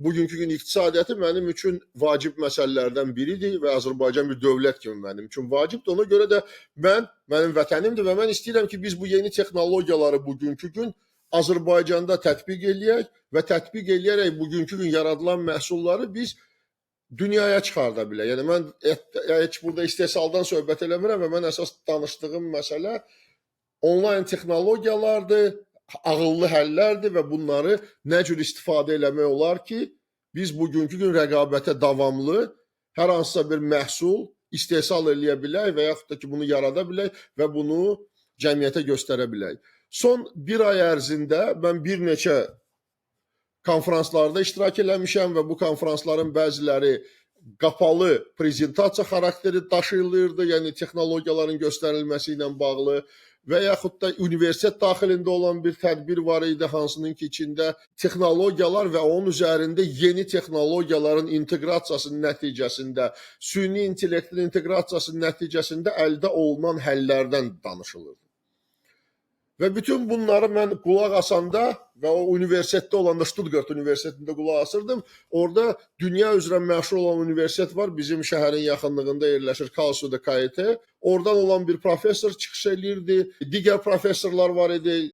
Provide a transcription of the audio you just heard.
bugünkü gün iqtisadiyyatı mənim üçün vacib məsələlərdən biridir və Azərbaycan bir dövlət kimi mənim üçün vacibdir. Ona görə də mənim vətənimdir və mən istəyirəm ki, biz bu yeni texnologiyaları bugünkü gün Azərbaycanda tətbiq eləyək və tətbiq eləyərək bugünkü gün yaradılan məhsulları biz dünyaya çıxarda bilək. Yəni mən heç burada istehsaldan söhbət eləmirəm və mən əsas danışdığım məsələ onlayn texnologiyalardır, ağıllı həllərdir və bunları nə cür istifadə eləmək olar ki, biz bugünkü gün rəqabətə davamlı hər hansısa bir məhsul istehsal eləyə bilək və yaxud da ki, bunu yarada bilək və bunu cəmiyyətə göstərə bilək. Son bir ay ərzində mən bir neçə konfranslarda iştirak eləmişəm və bu konfransların bəziləri qapalı prezentasiya xarakteri daşıyırdı, yəni texnologiyaların göstərilməsi ilə bağlı və yaxud da universitet daxilində olan bir tədbir var idi, hansının ki içində texnologiyalar və onun üzərində yeni texnologiyaların inteqrasiyasının nəticəsində, süni intellektin inteqrasiyasının nəticəsində əldə olunan həllərdən danışılırdı. Və bütün bunları mən qulaq asanda və o universitetdə olanda, Stuttgart Universitetində qulaq asırdım. Orada dünya üzrə məşhur olan universitet var, bizim şəhərin yaxınlığında yerləşir, Karlsruhe KIT. Oradan olan bir professor çıxış eləyirdi, digər professorlar var idi,